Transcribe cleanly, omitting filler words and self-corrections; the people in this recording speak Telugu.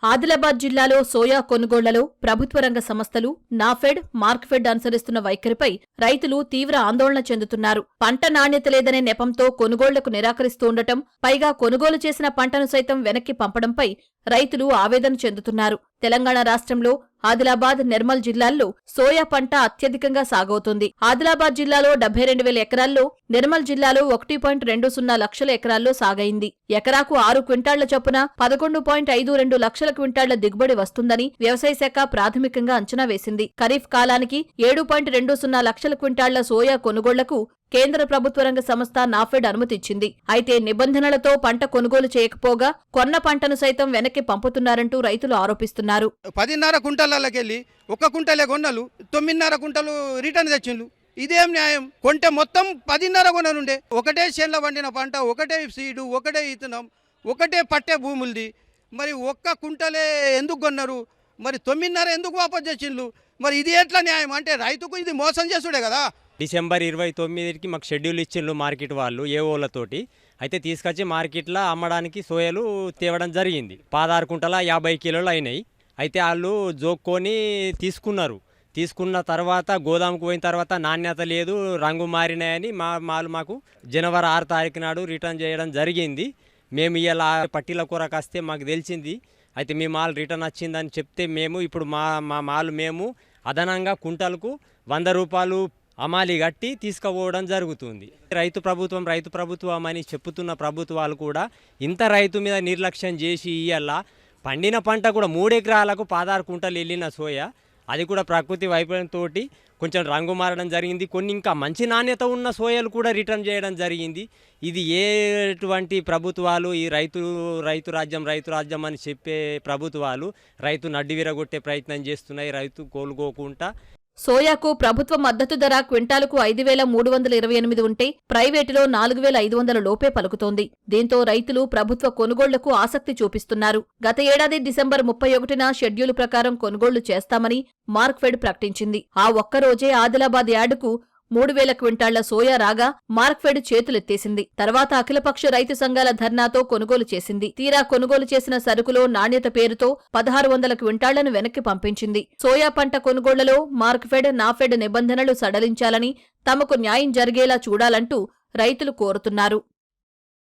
ఆదిలాబాద్ జిల్లాలో సోయా కొనుగోళ్లలో ప్రభుత్వ రంగ సంస్థలు, నాఫెడ్, మార్క్ఫెడ్ అనుసరిస్తున్న వైఖరిపై రైతులు తీవ్ర ఆందోళన చెందుతున్నారు. పంట నాణ్యత లేదనే నెపంతో కొనుగోళ్లకు నిరాకరిస్తుండటం, పైగా కొనుగోలు చేసిన పంటను సైతం వెనక్కి పంపడంపై రైతులు ఆవేదన చెందుతున్నారు. తెలంగాణ రాష్ట్రంలో ఆదిలాబాద్, నిర్మల్ జిల్లాల్లో సోయా పంట అత్యధికంగా సాగవుతుంది. ఆదిలాబాద్ జిల్లాలో 72,000 ఎకరాల్లో, నిర్మల్ జిల్లాలో 1.20 లక్షల ఎకరాల్లో సాగైంది. ఎకరాకు 6 క్వింటాళ్ల చొప్పున 11.52 లక్షల క్వింటాళ్ల దిగుబడి వస్తుందని వ్యవసాయ శాఖ ప్రాథమికంగా అంచనా వేసింది. ఖరీఫ్ కాలానికి 7.20 లక్షల క్వింటాళ్ల సోయా కొనుగోళ్లకు కేంద్ర ప్రభుత్వ రంగ సంస్థ నాఫెడ్ అనుమతిచ్చింది. అయితే నిబంధనలతో పంట కొనుగోలు చేయకపోగా కొన్న పంటను సైతం వెనక్కి పంపుతున్నారంటూ రైతులు ఆరోపిస్తున్నారు. 10.5 కుంటలకెళ్ళి 1 కుంటలే కొన్నలు 9.5 కుంటలు రిటర్న్ తెచ్చిండ్రు. ఇదేం న్యాయం? కొంటే మొత్తం 10.5 కొననుండే. ఒకటే చేన్ల వండిన పంట, ఒకటే సీడు, ఒకటే ఇత్తనం, ఒకటే పట్టే భూములది. మరి 1 కుంటలే ఎందుకు కొన్నారు? మరి 9.5 ఎందుకు వాపస్ చేసిండ్రు? మరి ఇది ఎట్లా న్యాయం? అంటే రైతుకు ఇది మోసం చేసుడే కదా. డిసెంబర్ 29కి మాకు షెడ్యూల్ ఇచ్చిండ్రు మార్కెట్ వాళ్ళు ఏఓలతోటి. అయితే తీసుకొచ్చి మార్కెట్లో అమ్మడానికి సోయలు తేవడం జరిగింది. 16 కుంటల 50 కిలోలు అయినాయి. అయితే వాళ్ళు జోక్కొని తీసుకున్న తర్వాత గోదాముకు పోయిన తర్వాత నాణ్యత లేదు, రంగు మారినాయని మాకు జనవరి 6 తారీఖు నాడు రిటర్న్ చేయడం జరిగింది. మేము ఇలా పట్టీల కొరకు వస్తే మాకు తెలిసింది. అయితే మీ మాల్ రిటర్న్ వచ్చిందని చెప్తే మేము ఇప్పుడు మా మాల్ మేము అదనంగా కుంటలకు 100 రూపాయలు అమాలి కట్టి తీసుకుపోవడం జరుగుతుంది. రైతు ప్రభుత్వం అని చెప్పుతున్న ప్రభుత్వాలు కూడా ఇంత రైతు మీద నిర్లక్ష్యం చేసి ఇయ్యాల పండిన పంట కూడా 3 ఎకరాలకు 16 కుంటలు వెళ్ళిన సోయా, అది కూడా ప్రకృతి వైఫల్యంతో కొంచెం రంగు మారడం జరిగింది. కొన్ని ఇంకా మంచి నాణ్యత ఉన్న సోయాలు కూడా రిటర్న్ చేయడం జరిగింది. ఇది ఎటువంటి ప్రభుత్వాలు? ఈ రైతు రాజ్యం అని చెప్పే ప్రభుత్వాలు రైతు నడ్డి విరగొట్టే ప్రయత్నం చేస్తున్నాయి. రైతు కోలుకోకుండా సోయాకు ప్రభుత్వ మద్దతు ధర క్వింటాలుకు 5,328 ఉంటే ప్రైవేటులో 4,500 లోపే పలుకుతోంది. దీంతో రైతులు ప్రభుత్వ కొనుగోళ్లకు ఆసక్తి చూపిస్తున్నారు. గత ఏడాది డిసెంబర్ 31న షెడ్యూలు ప్రకారం కొనుగోళ్లు చేస్తామని మార్క్ఫెడ్ ప్రకటించింది. ఆ ఒక్కరోజే ఆదిలాబాద్ యార్డుకు 3,000 క్వింటాళ్ల సోయా రాగా మార్క్ఫెడ్ చేతులెత్తేసింది. తర్వాత అఖిలపక్ష రైతు సంఘాల ధర్నాతో కొనుగోలు చేసింది. తీరా కొనుగోలు చేసిన సరుకులో నాణ్యత పేరుతో 1,600 క్వింటాళ్లను వెనక్కి పంపించింది. సోయా పంట కొనుగోళ్లలో మార్క్ఫెడ్, నాఫెడ్ నిబంధనలు సడలించాలని, తమకు న్యాయం జరిగేలా చూడాలంటూ రైతులు కోరుతున్నారు.